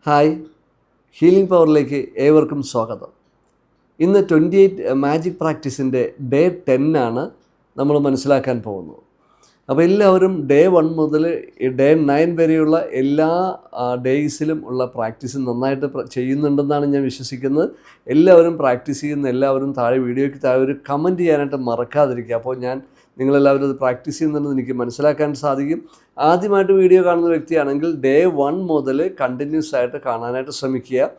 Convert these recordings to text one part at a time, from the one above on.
Hi, healing പവറിലേക്ക് ഏവർക്കും സ്വാഗതം. ഇന്ന് 28 മാജിക് പ്രാക്ടീസിൻ്റെ ഡേ 10 ആണ് നമ്മൾ മനസ്സിലാക്കാൻ പോകുന്നത്. അപ്പോൾ എല്ലാവരും ഡേ 1 മുതൽ ഡേ 9 വരെയുള്ള എല്ലാ ഡേയ്സിലും ഉള്ള പ്രാക്ടീസ് നന്നായിട്ട് ചെയ്യുന്നുണ്ടെന്നാണ് ഞാൻ വിശ്വസിക്കുന്നത്. എല്ലാവരും പ്രാക്ടീസ് ചെയ്യുന്ന എല്ലാവരും വീഡിയോയ്ക്ക് താഴെ ഒരു കമൻറ്റ് ചെയ്യാനായിട്ട് മറക്കാതിരിക്കുക. അപ്പോൾ നിങ്ങളെല്ലാവരും അത് പ്രാക്ടീസ് ചെയ്യുന്നുണ്ടെന്ന് എനിക്ക് മനസ്സിലാക്കാൻ സാധിക്കും. ആദ്യമായിട്ട് വീഡിയോ കാണുന്ന വ്യക്തിയാണെങ്കിൽ ഡേ 1 മുതൽ കണ്ടിന്യൂസ് ആയിട്ട് കാണാനായിട്ട് ശ്രമിക്കുക.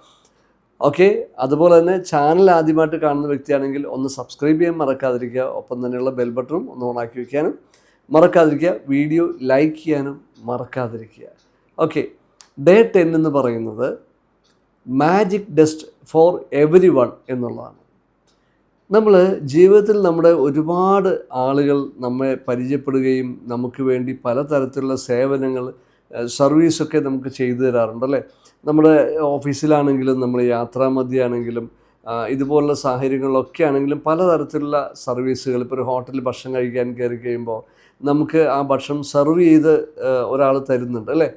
ഓക്കെ, അതുപോലെ തന്നെ ചാനൽ ആദ്യമായിട്ട് കാണുന്ന വ്യക്തിയാണെങ്കിൽ ഒന്ന് സബ്സ്ക്രൈബ് ചെയ്യാൻ മറക്കാതിരിക്കുക. ഒപ്പം തന്നെയുള്ള ബെൽ ബട്ടണും ഒന്ന് ഓണാക്കി വയ്ക്കാനും മറക്കാതിരിക്കുക. വീഡിയോ ലൈക്ക് ചെയ്യാനും മറക്കാതിരിക്കുക. ഓക്കെ, ഡേ 10 എന്ന് പറയുന്നത് magic dust for every one എന്നുള്ളതാണ്. നമ്മൾ ജീവിതത്തിൽ നമ്മുടെ ഒരുപാട് ആളുകൾ നമ്മെ പരിചയപ്പെടുകയും നമുക്ക് വേണ്ടി പലതരത്തിലുള്ള സേവനങ്ങൾ സർവീസൊക്കെ നമുക്ക് ചെയ്തു തരാറുണ്ടല്ലേ. നമ്മുടെ ഓഫീസിലാണെങ്കിലും നമ്മൾ യാത്രാമധ്യയാണെങ്കിലും ഇതുപോലുള്ള സാഹചര്യങ്ങളിലൊക്കെ ആണെങ്കിലും പലതരത്തിലുള്ള സർവീസുകൾ. ഇപ്പോൾ ഒരു ഹോട്ടലിൽ ഭക്ഷണം കഴിക്കാൻ കയറി കഴിയുമ്പോൾ നമുക്ക് ആ ഭക്ഷണം സെർവ് ചെയ്ത് ഒരാൾ തരുന്നുണ്ട് അല്ലേ.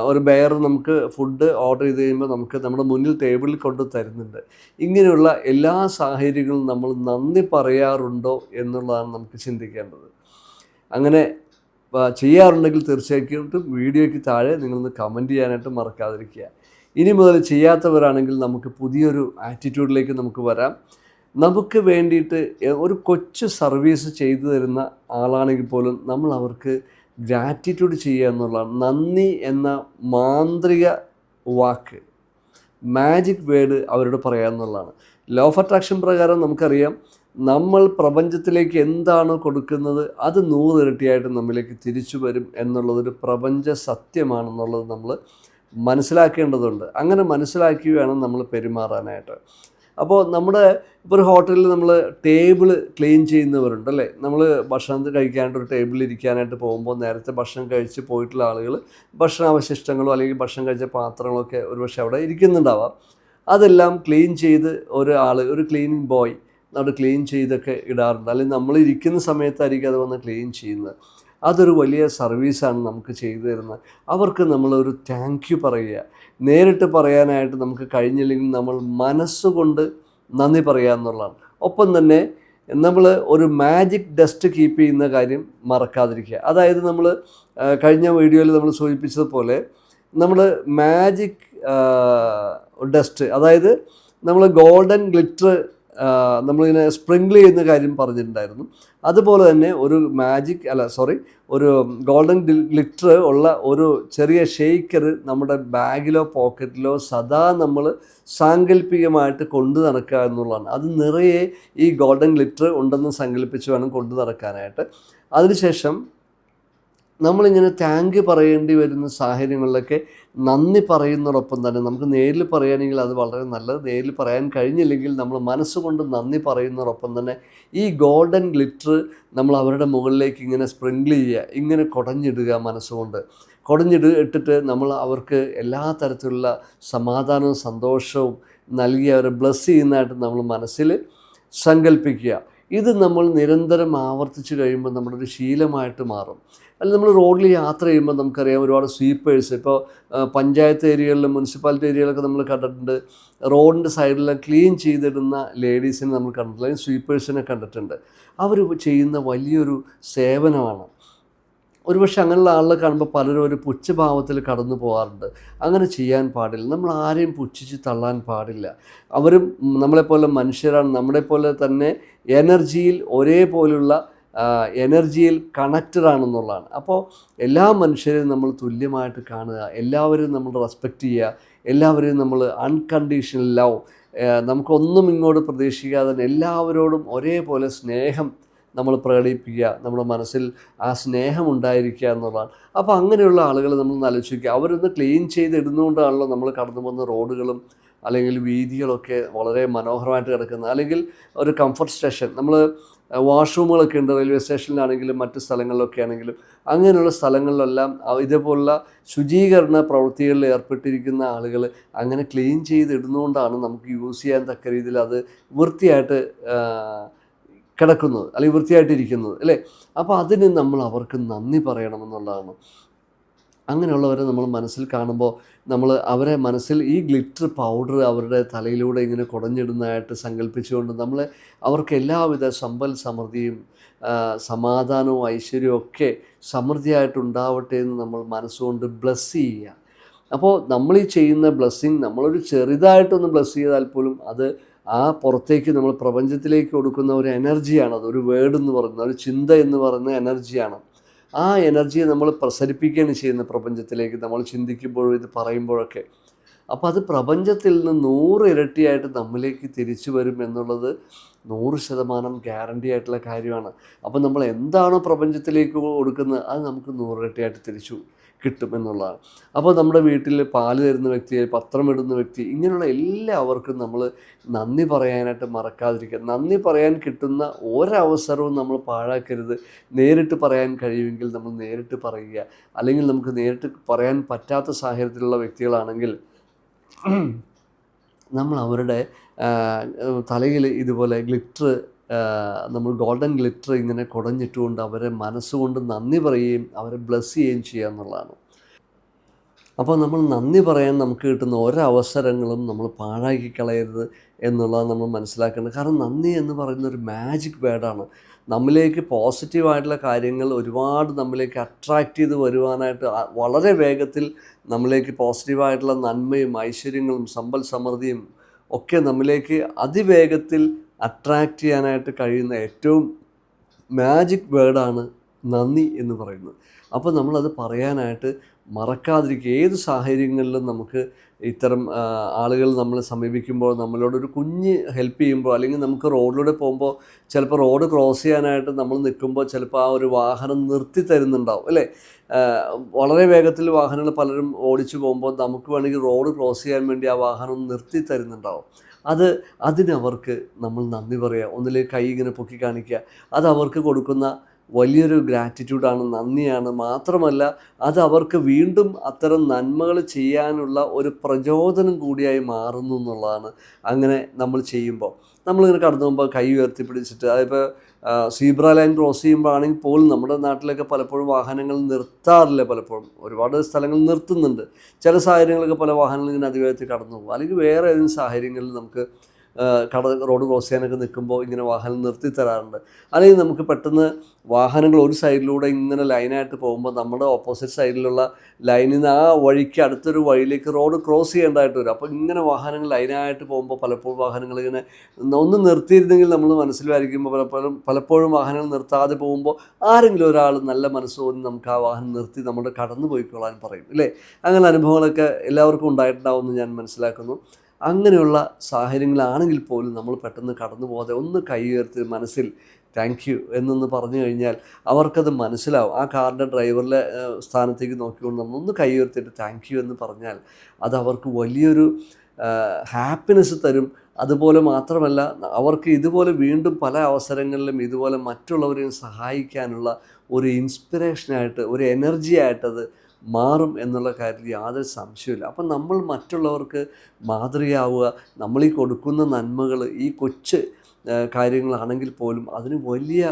ഒരു ബെയർ നമുക്ക് ഫുഡ് ഓർഡർ ചെയ്ത് കഴിയുമ്പോൾ നമുക്ക് നമ്മുടെ മുന്നിൽ ടേബിളിൽ കൊണ്ട് തരുന്നുണ്ട്. ഇങ്ങനെയുള്ള എല്ലാ സാഹചര്യങ്ങളും നമ്മൾ നന്ദി പറയാറുണ്ടോ എന്നുള്ളതാണ് നമുക്ക് ചിന്തിക്കേണ്ടത്. അങ്ങനെ ചെയ്യാറുണ്ടെങ്കിൽ തീർച്ചയായിട്ടും വീഡിയോയ്ക്ക് താഴെ നിങ്ങളൊന്ന് കമൻറ്റ് ചെയ്യാനായിട്ട് മറക്കാതിരിക്കുക. ഇനി മുതൽ ചെയ്യാത്തവരാണെങ്കിൽ നമുക്ക് പുതിയൊരു ആറ്റിറ്റ്യൂഡിലേക്ക് നമുക്ക് വരാം. നമുക്ക് വേണ്ടിയിട്ട് ഒരു കൊച്ചു സർവീസ് ചെയ്തു തരുന്ന ആളാണെങ്കിൽ പോലും നമ്മൾ അവർക്ക് ഗ്രാറ്റിറ്റ്യൂഡ് ചെയ്യുക എന്നുള്ളതാണ്. നന്ദി എന്ന മാന്ത്രിക വാക്ക്, മാജിക് വേർഡ് അവരോട് പറയുക എന്നുള്ളതാണ്. ലോ ഓഫ് അട്രാക്ഷൻ പ്രകാരം നമുക്കറിയാം, നമ്മൾ പ്രപഞ്ചത്തിലേക്ക് എന്താണോ കൊടുക്കുന്നത് അത് 100 ഇരട്ടിയായിട്ട് നമ്മിലേക്ക് തിരിച്ചു വരും എന്നുള്ളതൊരു പ്രപഞ്ച സത്യമാണെന്നുള്ളത് നമ്മൾ മനസ്സിലാക്കേണ്ടതുണ്ട്. അങ്ങനെ മനസ്സിലാക്കി വേണം നമ്മൾ പെരുമാറാനായിട്ട്. അപ്പോൾ ഇപ്പോൾ ഒരു ഹോട്ടലിൽ നമ്മൾ ടേബിൾ ക്ലീൻ ചെയ്യുന്നവരുണ്ടല്ലേ. നമ്മൾ ഭക്ഷണം കഴിക്കാനായിട്ട് ഒരു ടേബിളിൽ ഇരിക്കാനായിട്ട് പോകുമ്പോൾ നേരത്തെ ഭക്ഷണം കഴിച്ച് പോയിട്ടുള്ള ആളുകൾ ഭക്ഷണാവശിഷ്ടങ്ങളോ അല്ലെങ്കിൽ ഭക്ഷണം കഴിച്ച പാത്രങ്ങളൊക്കെ ഒരുപക്ഷെ അവിടെ ഇരിക്കുന്നുണ്ടാവാം. അതെല്ലാം ക്ലീൻ ചെയ്ത് ഒരു ക്ലീനിങ് ബോയ് അവിടെ ക്ലീൻ ചെയ്തൊക്കെ ഇടാറുണ്ട്. അല്ലെങ്കിൽ നമ്മൾ ഇരിക്കുന്ന സമയത്തായിരിക്കും അത് വന്ന് ക്ലീൻ ചെയ്യുന്നത്. അതൊരു വലിയ സർവീസാണ് നമുക്ക് ചെയ്തു തരുന്നത്. അവർക്ക് നമ്മളൊരു താങ്ക് യു പറയുക. നേരിട്ട് പറയാനായിട്ട് നമുക്ക് കഴിഞ്ഞില്ലെങ്കിൽ നമ്മൾ മനസ്സുകൊണ്ട് നന്ദി പറയുക എന്നുള്ളതാണ്. ഒപ്പം തന്നെ നമ്മൾ ഒരു മാജിക് ഡസ്റ്റ് കീപ്പ് ചെയ്യുന്ന കാര്യം മറക്കാതിരിക്കുക. അതായത് നമ്മൾ കഴിഞ്ഞ വീഡിയോയിൽ നമ്മൾ സൂചിപ്പിച്ചതുപോലെ നമ്മൾ മാജിക് ഡസ്റ്റ്, അതായത് നമ്മൾ ഗോൾഡൻ ഗ്ലിറ്റർ നമ്മളിങ്ങനെ സ്പ്രിങ്കിൾ ചെയ്യുന്ന കാര്യം പറഞ്ഞിട്ടുണ്ടായിരുന്നു. അതുപോലെ തന്നെ ഒരു ഗോൾഡൻ ഗ്ലിറ്റർ ഉള്ള ഒരു ചെറിയ ഷെയ്ക്കർ നമ്മുടെ ബാഗിലോ പോക്കറ്റിലോ സദാ നമ്മൾ സാങ്കല്പികമായിട്ട് കൊണ്ടു നടക്കുക എന്നുള്ളതാണ്. അത് നിറയെ ഈ ഗോൾഡൻ ഗ്ലിറ്റർ ഉണ്ടെന്ന് സങ്കല്പിച്ച് വേണം കൊണ്ടു നടക്കാനായിട്ട്. അതിനുശേഷം നമ്മളിങ്ങനെ താങ്ക് പറയേണ്ടി വരുന്ന സാഹചര്യങ്ങളിലൊക്കെ നന്ദി പറയുന്നതോടൊപ്പം തന്നെ നമുക്ക് നേരിൽ പറയുകയാണെങ്കിൽ അത് വളരെ നല്ലത്. നേരിൽ പറയാൻ കഴിഞ്ഞില്ലെങ്കിൽ നമ്മൾ മനസ്സുകൊണ്ട് നന്ദി പറയുന്നതോടൊപ്പം തന്നെ ഈ ഗോൾഡൻ ഗ്ലിറ്റർ നമ്മൾ അവരുടെ മുകളിലേക്ക് ഇങ്ങനെ സ്പ്രിങ്കിൾ ചെയ്യുക, ഇങ്ങനെ കുടഞ്ഞിടുക. മനസ്സുകൊണ്ട് ഇട്ടിട്ട് നമ്മൾ അവർക്ക് എല്ലാ തരത്തിലുള്ള സമാധാനവും സന്തോഷവും നൽകി അവരെ ബ്ലെസ് ചെയ്യുന്നതായിട്ട് നമ്മൾ മനസ്സിൽ സങ്കല്പിക്കുക. ഇത് നമ്മൾ നിരന്തരം ആവർത്തിച്ച് കഴിയുമ്പോൾ നമ്മുടെ ഒരു ശീലമായിട്ട് മാറും. അല്ലെങ്കിൽ നമ്മൾ റോഡിൽ യാത്ര ചെയ്യുമ്പോൾ നമുക്കറിയാം ഒരുപാട് സ്വീപ്പേഴ്സ്, ഇപ്പോൾ പഞ്ചായത്ത് ഏരിയകളിലും മുനിസിപ്പാലിറ്റി ഏരിയയിലൊക്കെ നമ്മൾ കണ്ടിട്ടുണ്ട്. റോഡിൻ്റെ സൈഡിലെല്ലാം ക്ലീൻ ചെയ്തിടുന്ന ലേഡീസിനെ നമ്മൾ കണ്ടിട്ടുണ്ട്, അല്ലെങ്കിൽ സ്വീപ്പേഴ്സിനെ കണ്ടിട്ടുണ്ട്. അവർ ചെയ്യുന്ന വലിയൊരു സേവനമാണ്. ഒരുപക്ഷെ അങ്ങനെയുള്ള ആളുകളെ കാണുമ്പോൾ പലരും ഒരു പുച്ഛഭാവത്തിൽ കടന്നു പോകാറുണ്ട്. അങ്ങനെ ചെയ്യാൻ പാടില്ല. നമ്മൾ ആരെയും പുച്ഛിച്ച് തള്ളാൻ പാടില്ല. അവരും നമ്മളെപ്പോലെ മനുഷ്യരാണ്. നമ്മളെപ്പോലെ തന്നെ എനർജിയിൽ ഒരേപോലുള്ള എനർജിയിൽ കണക്റ്റഡ് ആണെന്നുള്ളതാണ്. അപ്പോൾ എല്ലാ മനുഷ്യരെയും നമ്മൾ തുല്യമായിട്ട് കാണുക, എല്ലാവരെയും നമ്മൾ റെസ്പെക്റ്റ് ചെയ്യുക, എല്ലാവരെയും നമ്മൾ അൺകണ്ടീഷണൽ ലവ്, നമുക്കൊന്നും ഇങ്ങോട്ട് പ്രതീക്ഷിക്കാതെ എല്ലാവരോടും ഒരേപോലെ സ്നേഹം നമ്മൾ പ്രകടിപ്പിക്കുക. നമ്മുടെ മനസ്സിൽ ആ സ്നേഹം ഉണ്ടായിരിക്കുക എന്നുള്ളതാണ്. അപ്പോൾ അങ്ങനെയുള്ള ആളുകൾ നമ്മൾ ആലോചിക്കുക, അവരൊന്ന് ക്ലീൻ ചെയ്തിടുന്നതുകൊണ്ടാണല്ലോ നമ്മൾ കടന്നു പോകുന്ന റോഡുകളും അല്ലെങ്കിൽ വീതികളൊക്കെ വളരെ മനോഹരമായിട്ട് കിടക്കുന്നത്. അല്ലെങ്കിൽ ഒരു കംഫർട്ട് സ്റ്റേഷൻ, നമ്മൾ വാഷ്റൂമുകളൊക്കെ ഉണ്ട് റെയിൽവേ സ്റ്റേഷനിലാണെങ്കിലും മറ്റ് സ്ഥലങ്ങളിലൊക്കെ ആണെങ്കിലും. അങ്ങനെയുള്ള സ്ഥലങ്ങളിലെല്ലാം ഇതേപോലുള്ള ശുചീകരണ പ്രവൃത്തികളിൽ ഏർപ്പെട്ടിരിക്കുന്ന ആളുകൾ അങ്ങനെ ക്ലീൻ ചെയ്തിടുന്നതുകൊണ്ടാണ് നമുക്ക് യൂസ് ചെയ്യാൻ തക്ക രീതിയിൽ അത് വൃത്തിയായിട്ട് കിടക്കുന്നത് അല്ലെങ്കിൽ വൃത്തിയായിട്ടിരിക്കുന്നത് അല്ലേ. അപ്പോൾ അതിന് നമ്മൾ അവർക്ക് നന്ദി പറയണമെന്നുള്ളതാണ്. അങ്ങനെയുള്ളവരെ നമ്മൾ മനസ്സിൽ കാണുമ്പോൾ നമ്മൾ അവരെ മനസ്സിൽ ഈ ഗ്ലിറ്റർ പൗഡർ അവരുടെ തലയിലൂടെ ഇങ്ങനെ കുടഞ്ഞിടുന്നതായിട്ട് സങ്കല്പിച്ചുകൊണ്ട് നമ്മൾ അവർക്ക് എല്ലാവിധ സമ്പൽ സമൃദ്ധിയും സമാധാനവും ഐശ്വര്യവും ഒക്കെ സമൃദ്ധിയായിട്ടുണ്ടാവട്ടെ എന്ന് നമ്മൾ മനസ്സുകൊണ്ട് ബ്ലെസ് ചെയ്യുക. അപ്പോൾ നമ്മൾ ഈ ചെയ്യുന്ന ബ്ലെസ്സിങ് നമ്മളൊരു ചെറുതായിട്ടൊന്ന് ബ്ലെസ് ചെയ്താൽ പോലും അത് ആ പുറത്തേക്ക് നമ്മൾ പ്രപഞ്ചത്തിലേക്ക് കൊടുക്കുന്ന ഒരു എനർജിയാണത്. ഒരു വേർഡ് എന്ന് പറയുന്ന ഒരു ചിന്ത എന്ന് പറയുന്ന എനർജിയാണ്. ആ എനർജിയെ നമ്മൾ പ്രസരിപ്പിക്കുകയാണ് ചെയ്യുന്നത് പ്രപഞ്ചത്തിലേക്ക് നമ്മൾ ചിന്തിക്കുമ്പോഴും ഇത് പറയുമ്പോഴൊക്കെ. അപ്പോൾ അത് പ്രപഞ്ചത്തിൽ നിന്ന് 100 ഇരട്ടിയായിട്ട് നമ്മിലേക്ക് തിരിച്ചു വരും എന്നുള്ളത് 100% ഗ്യാരണ്ടി ആയിട്ടുള്ള കാര്യമാണ്. അപ്പോൾ നമ്മൾ എന്താണോ പ്രപഞ്ചത്തിലേക്ക് കൊടുക്കുന്നത് അത് നമുക്ക് 100 ഇരട്ടിയായിട്ട് തിരിച്ചു കിട്ടും എന്നുള്ളതാണ്. അപ്പോൾ നമ്മുടെ വീട്ടിൽ പാല് തരുന്ന വ്യക്തി, പത്രമിടുന്ന വ്യക്തി, ഇങ്ങനെയുള്ള എല്ലാവർക്കും നമ്മൾ നന്ദി പറയാനായിട്ട് മറക്കാതിരിക്കുക. നന്ദി പറയാൻ കിട്ടുന്ന ഒരവസരവും നമ്മൾ പാഴാക്കരുത്. നേരിട്ട് പറയാൻ കഴിയുമെങ്കിൽ നമ്മൾ നേരിട്ട് പറയുക. അല്ലെങ്കിൽ നമുക്ക് നേരിട്ട് പറയാൻ പറ്റാത്ത സാഹചര്യത്തിലുള്ള വ്യക്തികളാണെങ്കിൽ നമ്മൾ അവരുടെ തലയിൽ ഇതുപോലെ ഗ്ലിറ്റർ, നമ്മൾ ഗോൾഡൻ ഗ്ലിറ്റർ ഇങ്ങനെ കുടഞ്ഞിട്ടുകൊണ്ട് അവരെ മനസ്സുകൊണ്ട് നന്ദി പറയുകയും അവരെ ബ്ലെസ് ചെയ്യുകയും ചെയ്യുക എന്നുള്ളതാണ്. അപ്പോൾ നമ്മൾ നന്ദി പറയാൻ നമുക്ക് കിട്ടുന്ന ഒരവസരങ്ങളും നമ്മൾ പാഴാക്കി കളയരുത് എന്നുള്ളത് നമ്മൾ മനസ്സിലാക്കണം. കാരണം നന്ദി എന്ന് പറയുന്ന ഒരു മാജിക് വേർഡാണ്. നമ്മിലേക്ക് പോസിറ്റീവായിട്ടുള്ള കാര്യങ്ങൾ ഒരുപാട് നമ്മിലേക്ക് അട്രാക്റ്റ് ചെയ്ത് വരുവാനായിട്ട് വളരെ വേഗത്തിൽ നമ്മിലേക്ക് പോസിറ്റീവായിട്ടുള്ള നന്മയും ഐശ്വര്യങ്ങളും സമ്പൽ സമൃദ്ധിയും ഒക്കെ നമ്മിലേക്ക് അതിവേഗത്തിൽ അട്രാക്റ്റ് ചെയ്യാനായിട്ട് കഴിയുന്ന ഏറ്റവും മാജിക് വേർഡാണ് നന്ദി എന്ന് പറയുന്നത്. അപ്പോൾ നമ്മളത് പറയാനായിട്ട് മറക്കാതിരിക്കുക. ഏത് സാഹചര്യങ്ങളിലും നമുക്ക് ഇത്തരം ആളുകൾ നമ്മളെ സമീപിക്കുമ്പോൾ നമ്മളോടൊരു കുഞ്ഞ് ഹെൽപ്പ് ചെയ്യുമ്പോൾ, അല്ലെങ്കിൽ നമുക്ക് റോഡിലൂടെ പോകുമ്പോൾ ചിലപ്പോൾ റോഡ് ക്രോസ് ചെയ്യാനായിട്ട് നമ്മൾ നിൽക്കുമ്പോൾ ചിലപ്പോൾ ആ ഒരു വാഹനം നിർത്തി തരുന്നുണ്ടാവും അല്ലേ. വളരെ വേഗത്തിൽ വാഹനങ്ങൾ പലരും ഓടിച്ചു പോകുമ്പോൾ നമുക്ക് വേണമെങ്കിൽ റോഡ് ക്രോസ് ചെയ്യാൻ വേണ്ടി ആ വാഹനം നിർത്തി തരുന്നുണ്ടാവും. അതിനവർക്ക് നമ്മൾ നന്ദി പറയുക. ഒന്നിലേക്ക് കൈ ഇങ്ങനെ പൊക്കി കാണിക്കുക. അത് അവർക്ക് കൊടുക്കുന്ന വലിയൊരു ഗ്രാറ്റിറ്റ്യൂഡാണ്, നന്ദിയാണ്. മാത്രമല്ല അത് അവർക്ക് വീണ്ടും അത്തരം നന്മകൾ ചെയ്യാനുള്ള ഒരു പ്രചോദനം കൂടിയായി മാറുന്നു എന്നുള്ളതാണ്. അങ്ങനെ നമ്മൾ ചെയ്യുമ്പോൾ നമ്മളിങ്ങനെ കടന്നു പോകുമ്പോൾ കൈ ഉയർത്തിപ്പിടിച്ചിട്ട്, അതിപ്പോൾ സീബ്ര ലൈൻ ക്രോസ് ചെയ്യുമ്പോഴാണെങ്കിൽ പോലും നമ്മുടെ നാട്ടിലൊക്കെ പലപ്പോഴും വാഹനങ്ങൾ നിർത്താറില്ല. പലപ്പോഴും ഒരുപാട് സ്ഥലങ്ങൾ നിർത്തുന്നുണ്ട്. ചില സാഹചര്യങ്ങളൊക്കെ പല വാഹനങ്ങൾ ഇങ്ങനെ അതിവേഗത്തിൽ കടന്നു പോകും. അല്ലെങ്കിൽ വേറെ ഏതെങ്കിലും സാഹചര്യങ്ങളിൽ നമുക്ക് റോഡ് ക്രോസ് ചെയ്യാനൊക്കെ നിൽക്കുമ്പോൾ ഇങ്ങനെ വാഹനം നിർത്തി തരാറുണ്ട്. അല്ലെങ്കിൽ നമുക്ക് പെട്ടെന്ന് വാഹനങ്ങൾ ഒരു സൈഡിലൂടെ ഇങ്ങനെ ലൈനായിട്ട് പോകുമ്പോൾ നമ്മുടെ ഓപ്പോസിറ്റ് സൈഡിലുള്ള ലൈനിൽ നിന്ന് ആ വഴിക്ക് അടുത്തൊരു വഴിയിലേക്ക് റോഡ് ക്രോസ് ചെയ്യേണ്ടതായിട്ട് വരും. അപ്പോൾ ഇങ്ങനെ വാഹനങ്ങൾ ലൈനായിട്ട് പോകുമ്പോൾ പലപ്പോഴും വാഹനങ്ങൾ ഇങ്ങനെ ഒന്ന് നിർത്തിയിരുന്നെങ്കിൽ നമ്മൾ മനസ്സിലായിരിക്കുമ്പോൾ പലപ്പോഴും വാഹനങ്ങൾ നിർത്താതെ പോകുമ്പോൾ ആരെങ്കിലും ഒരാൾ നല്ല മനസ്സ് തോന്നി നമുക്ക് ആ വാഹനം നിർത്തി നമ്മുടെ കടന്നു പോയിക്കൊള്ളാൻ പറയും അല്ലേ. അങ്ങനെ അനുഭവങ്ങളൊക്കെ എല്ലാവർക്കും ഉണ്ടായിട്ടുണ്ടാവുമെന്ന് ഞാൻ മനസ്സിലാക്കുന്നു. അങ്ങനെയുള്ള സാഹചര്യങ്ങളാണെങ്കിൽ പോലും നമ്മൾ പെട്ടെന്ന് കടന്നു പോകാതെ ഒന്ന് കൈ ഉയർത്തി മനസ്സിൽ താങ്ക് യു എന്നൊന്ന് പറഞ്ഞു കഴിഞ്ഞാൽ അവർക്കത് മനസ്സിലാവും. ആ കാറിൻ്റെ ഡ്രൈവറിലെ സ്ഥാനത്തേക്ക് നോക്കിക്കൊണ്ട് നമ്മളൊന്ന് കൈ ഉയർത്തിയിട്ട് താങ്ക് യു എന്ന് പറഞ്ഞാൽ അത് അവർക്ക് വലിയൊരു ഹാപ്പിനെസ് തരും. അതുപോലെ മാത്രമല്ല അവർക്ക് ഇതുപോലെ വീണ്ടും പല അവസരങ്ങളിലും ഇതുപോലെ മറ്റുള്ളവരെയും സഹായിക്കാനുള്ള ഒരു ഇൻസ്പിറേഷനായിട്ട്, ഒരു എനർജി ആയിട്ടത് മാറും എന്നുള്ള കാര്യത്തിൽ യാതൊരു സംശയമില്ല. അപ്പം നമ്മൾ മറ്റുള്ളവർക്ക് മാതൃകയാവുക. നമ്മളീ കൊടുക്കുന്ന നന്മകൾ ഈ കൊച്ചു കാര്യങ്ങളാണെങ്കിൽ പോലും അതിന് വലിയ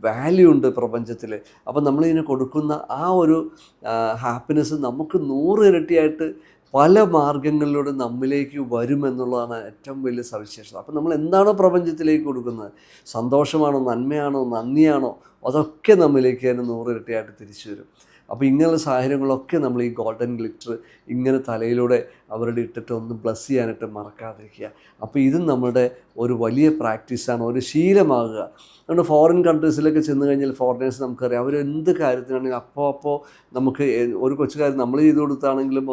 വാല്യൂ ഉണ്ട് പ്രപഞ്ചത്തിൽ. അപ്പം നമ്മളിതിനെ കൊടുക്കുന്ന ആ ഒരു ഹാപ്പിനെസ് നമുക്ക് 100 ഇരട്ടിയായിട്ട് പല മാർഗങ്ങളിലൂടെ നമ്മിലേക്ക് വരുമെന്നുള്ളതാണ് ഏറ്റവും വലിയ സവിശേഷത. അപ്പം നമ്മൾ എന്താണോ പ്രപഞ്ചത്തിലേക്ക് കൊടുക്കുന്നത്, സന്തോഷമാണോ, നന്മയാണോ, നന്ദിയാണോ, അതൊക്കെ നമ്മിലേക്ക് തന്നെ 100 ഇരട്ടിയായിട്ട് തിരിച്ചു വരും. അപ്പോൾ ഇങ്ങനെയുള്ള സാഹചര്യങ്ങളൊക്കെ നമ്മൾ ഈ ഗോൾഡൻ ഗ്ലിറ്റർ ഇങ്ങനെ തലയിലൂടെ അവരുടെ ഇട്ടിട്ട് ഒന്ന് ബ്ലസ് ചെയ്യാനായിട്ട് മറക്കാതിരിക്കുക. അപ്പോൾ ഇതും നമ്മുടെ ഒരു വലിയ പ്രാക്ടീസാണ്, ഒരു ശീലമാകുക. അതുകൊണ്ട് ഫോറിൻ കൺട്രീസിലൊക്കെ ചെന്ന് കഴിഞ്ഞാൽ ഫോറിനേഴ്സ് നമുക്കറിയാം, അവർ എന്ത് കാര്യത്തിനാണെങ്കിലും അപ്പോൾ നമുക്ക് ഒരു കൊച്ചു കാര്യം നമ്മൾ ചെയ്ത് കൊടുത്താണെങ്കിലും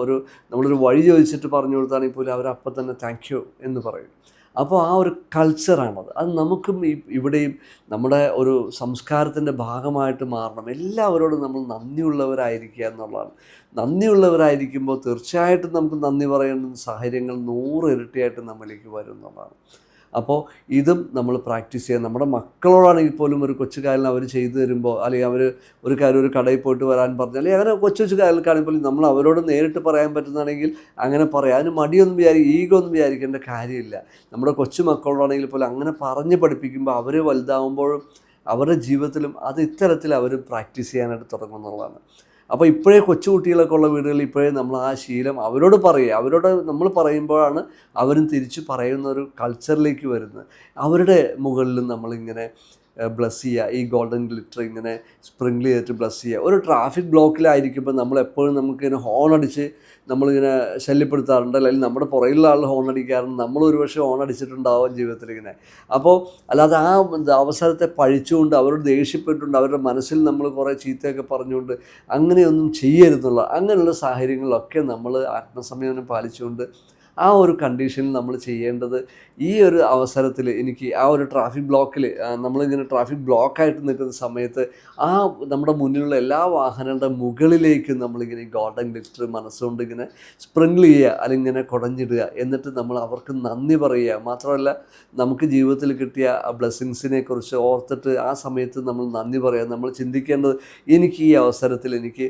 നമ്മളൊരു വഴി ചോദിച്ചിട്ട് പറഞ്ഞു കൊടുത്താണെങ്കിൽ പോലും അവരപ്പം തന്നെ താങ്ക് യു എന്ന് പറയും. അപ്പോൾ ആ ഒരു കൾച്ചറാണത്. അത് നമുക്കും ഇവിടെയും നമ്മുടെ ഒരു സംസ്കാരത്തിൻ്റെ ഭാഗമായിട്ട് മാറണം. എല്ലാവരോടും നമ്മൾ നന്ദിയുള്ളവരായിരിക്കുക എന്നുള്ളതാണ്. നന്ദിയുള്ളവരായിരിക്കുമ്പോൾ തീർച്ചയായിട്ടും നമുക്ക് നന്ദി പറയേണ്ട സാഹചര്യങ്ങൾ 100 ഇരട്ടിയായിട്ട് നമ്മളിലേക്ക് വരും എന്നുള്ളതാണ്. അപ്പോൾ ഇതും നമ്മൾ പ്രാക്ടീസ് ചെയ്യുക. നമ്മുടെ മക്കളോടാണെങ്കിൽ പോലും ഒരു കൊച്ചു കാര്യം അവർ ചെയ്തു തരുമ്പോൾ, അല്ലെങ്കിൽ അവർ ഒരു കാര്യം ഒരു കടയിൽ പോയിട്ട് വരാൻ പറഞ്ഞാൽ, അല്ലെങ്കിൽ അങ്ങനെ കൊച്ചു കാര്യങ്ങൾക്കാണെങ്കിൽ പോലും നമ്മൾ അവരോട് നേരിട്ട് പറയാൻ പറ്റുന്നതാണെങ്കിൽ അങ്ങനെ പറയാം. അതിന് മടിയൊന്നും ഈഗോ ഒന്നും വിചാരിക്കേണ്ട കാര്യമില്ല. നമ്മുടെ കൊച്ചു മക്കളോടാണെങ്കിൽ പോലും അങ്ങനെ പറഞ്ഞ് പഠിപ്പിക്കുമ്പോൾ അവർ വലുതാവുമ്പോഴും അവരുടെ ജീവിതത്തിലും അത് ഇത്തരത്തിൽ അവർ പ്രാക്ടീസ് ചെയ്യാനായിട്ട് തുടങ്ങും എന്നുള്ളതാണ്. അപ്പോൾ ഇപ്പോഴേ കൊച്ചുകുട്ടികളൊക്കെ ഉള്ള വീടുകളിൽ ഇപ്പോഴേ നമ്മൾ ആ ശീലം അവരോട് പറയുക, അവരോട് നമ്മൾ പറയുമ്പോഴാണ് അവരും തിരിച്ച് പറയുന്ന ഒരു കൾച്ചറിലേക്ക് വരുന്നത്. അവരുടെ മുകളിലും നമ്മളിങ്ങനെ ബ്ലസ് ചെയ്യുക, ഈ ഗോൾഡൻ ഗ്ലിറ്റർ ഇങ്ങനെ സ്പ്രിങ്കിൾ ചെയ്തിട്ട് ബ്ലസ് ചെയ്യുക. ഒരു ട്രാഫിക് ബ്ലോക്കിലായിരിക്കുമ്പോൾ നമ്മളെപ്പോഴും നമുക്കിങ്ങനെ ഹോൺ അടിച്ച് നമ്മളിങ്ങനെ ശല്യപ്പെടുത്താറുണ്ട്, അല്ലെങ്കിൽ നമ്മുടെ പുറകിലുള്ള ആൾ ഹോൺ അടിക്കാറുണ്ട്, നമ്മൾ ഒരുപക്ഷെ ഹോൺ അടിച്ചിട്ടുണ്ടാവും ജീവിതത്തിൽ ഇങ്ങനെ. അപ്പോൾ അല്ലാതെ ആ അവസരത്തെ പഴിച്ചുകൊണ്ട് അവരോട് ദേഷ്യപ്പെട്ടുകൊണ്ട് അവരുടെ മനസ്സിൽ നമ്മൾ കുറേ ചീത്തയൊക്കെ പറഞ്ഞുകൊണ്ട് അങ്ങനെയൊന്നും ചെയ്യരുതുള്ള അങ്ങനെയുള്ള സാഹചര്യങ്ങളിലൊക്കെ നമ്മൾ ആത്മസംയമനം പാലിച്ചുകൊണ്ട് ആ ഒരു കണ്ടീഷനിൽ നമ്മൾ ചെയ്യേണ്ടത്, ഈ ഒരു അവസരത്തിൽ എനിക്ക് ആ ഒരു ട്രാഫിക് ബ്ലോക്കിൽ നമ്മളിങ്ങനെ ട്രാഫിക് ബ്ലോക്കായിട്ട് നിൽക്കുന്ന സമയത്ത് ആ നമ്മുടെ മുന്നിലുള്ള എല്ലാ വാഹനങ്ങളുടെ മുകളിലേക്ക് നമ്മളിങ്ങനെ ഗോൾഡൻ ഗ്ലിറ്റർ മനസ്സുകൊണ്ട് ഇങ്ങനെ സ്പ്രിങ്കിൾ ചെയ്യുക, അല്ലെങ്കിൽ ഇങ്ങനെ കുടഞ്ഞിടുക. എന്നിട്ട് നമ്മൾ അവർക്ക് നന്ദി പറയുക. മാത്രമല്ല, നമുക്ക് ജീവിതത്തിൽ കിട്ടിയ ആ ബ്ലെസ്സിങ്സിനെ കുറിച്ച് ഓർത്തിട്ട് ആ സമയത്ത് നമ്മൾ നന്ദി പറയുക. നമ്മൾ ചിന്തിക്കേണ്ടത്, എനിക്ക് ഈ അവസരത്തിൽ എനിക്ക്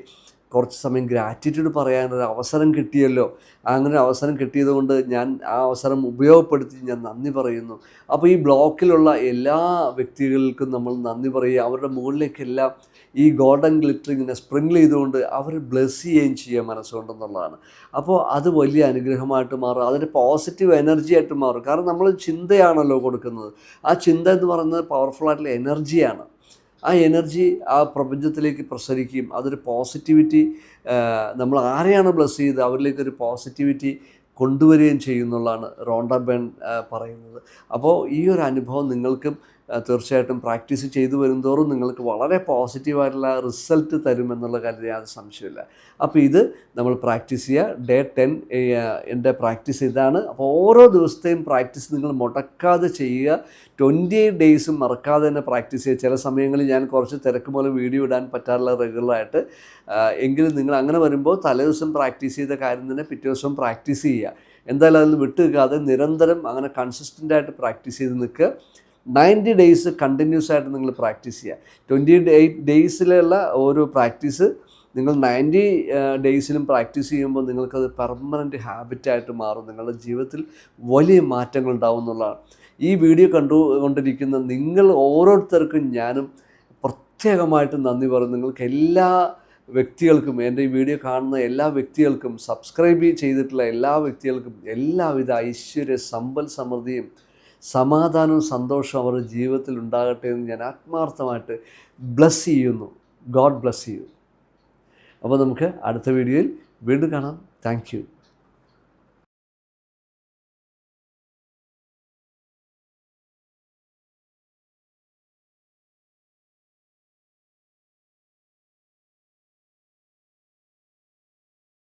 കുറച്ച് സമയം ഗ്രാറ്റിറ്റ്യൂഡ് പറയാനൊരു അവസരം കിട്ടിയല്ലോ, അങ്ങനെ ഒരു അവസരം കിട്ടിയതുകൊണ്ട് ഞാൻ ആ അവസരം ഉപയോഗപ്പെടുത്തി ഞാൻ നന്ദി പറയുന്നു. അപ്പോൾ ഈ ബ്ലോക്കിലുള്ള എല്ലാ വ്യക്തികൾക്കും നമ്മൾ നന്ദി പറയുക, അവരുടെ മുകളിലേക്കെല്ലാം ഈ ഗോൾഡൻ ഗ്ലിറ്റർ ഇങ്ങനെ സ്പ്രിങ്കിൾ ചെയ്തുകൊണ്ട് അവർ ബ്ലെസ് ചെയ്യുകയും ചെയ്യുക മനസ്സുകൊണ്ടെന്നുള്ളതാണ്. അപ്പോൾ അത് വലിയ അനുഗ്രഹമായിട്ട് മാറും, അതൊരു പോസിറ്റീവ് എനർജി ആയിട്ട് മാറും. കാരണം നമ്മൾ ചിന്തയാണല്ലോ കൊടുക്കുന്നത്. ആ ചിന്ത എന്ന് പറയുന്നത് പവർഫുള്ളായിട്ടുള്ള എനർജിയാണ്. ആ എനർജി ആ പ്രപഞ്ചത്തിലേക്ക് പ്രസരിക്കുകയും അതൊരു പോസിറ്റിവിറ്റി, നമ്മൾ ആരെയാണ് ബ്ലസ് ചെയ്ത് അവരിലേക്കൊരു പോസിറ്റിവിറ്റി കൊണ്ടുവരികയും ചെയ്യുന്നുള്ളതാണ് റോണ്ട ബേൺ പറയുന്നത്. അപ്പോൾ ഈ ഒരു അനുഭവം നിങ്ങൾക്കും തീർച്ചയായിട്ടും പ്രാക്ടീസ് ചെയ്തു വരുന്തോറും നിങ്ങൾക്ക് വളരെ പോസിറ്റീവായിട്ടുള്ള റിസൾട്ട് തരുമെന്നുള്ള കാര്യത്തിൽ യാതൊരു സംശയമില്ല. അപ്പോൾ ഇത് നമ്മൾ പ്രാക്ടീസ് ചെയ്യുക. ഡേ 10 എൻ്റെ പ്രാക്ടീസ് ഇതാണ്. അപ്പോൾ ഓരോ ദിവസത്തെയും പ്രാക്ടീസ് നിങ്ങൾ മുടക്കാതെ ചെയ്യുക. 28 ഡേയ്സും മറക്കാതെ തന്നെ പ്രാക്ടീസ് ചെയ്യുക. ചില സമയങ്ങളിൽ ഞാൻ കുറച്ച് തിരക്ക് മൂലം വീഡിയോ ഇടാൻ പറ്റാറില്ല റെഗുലറായിട്ട്. എങ്കിലും നിങ്ങൾ അങ്ങനെ വരുമ്പോൾ തലേദിവസം പ്രാക്ടീസ് ചെയ്ത കാര്യം തന്നെ പിറ്റേ ദിവസം പ്രാക്ടീസ് ചെയ്യുക. എന്തായാലും അതിൽ വിട്ട് നിൽക്കാതെ നിരന്തരം അങ്ങനെ കൺസിസ്റ്റൻ്റായിട്ട് പ്രാക്ടീസ് ചെയ്ത് നിൽക്കുക. 90 ഡേയ്സ് കണ്ടിന്യൂസ് ആയിട്ട് നിങ്ങൾ പ്രാക്ടീസ് ചെയ്യുക. 28 ഡേയ്സിലുള്ള ഒരു പ്രാക്ടീസ് നിങ്ങൾ 90 ഡേയ്സിലും പ്രാക്ടീസ് ചെയ്യുമ്പോൾ നിങ്ങൾക്കത് പെർമനൻറ്റ് ഹാബിറ്റായിട്ട് മാറും. നിങ്ങളുടെ ജീവിതത്തിൽ വലിയ മാറ്റങ്ങൾ ഉണ്ടാവും എന്നുള്ളതാണ്. ഈ വീഡിയോ കണ്ടുകൊണ്ടിരിക്കുന്ന നിങ്ങൾ ഓരോരുത്തർക്കും ഞാനും പ്രത്യേകമായിട്ട് നന്ദി പറയുന്നു. നിങ്ങൾക്ക് എല്ലാ വ്യക്തികൾക്കും, എൻ്റെ ഈ വീഡിയോ കാണുന്ന എല്ലാ വ്യക്തികൾക്കും, സബ്സ്ക്രൈബ് ചെയ്തിട്ടുള്ള എല്ലാ വ്യക്തികൾക്കും എല്ലാവിധ ഐശ്വര്യ സമ്പൽ സമൃദ്ധിയും സമാധാനവും സന്തോഷവും അവരുടെ ജീവിതത്തിൽ ഉണ്ടാകട്ടെ എന്ന് ഞാൻ ആത്മാർത്ഥമായിട്ട് ബ്ലസ് ചെയ്യുന്നു. God bless you. അപ്പോൾ നമുക്ക് അടുത്ത വീഡിയോയിൽ വീണ്ടും കാണാം. Thank you.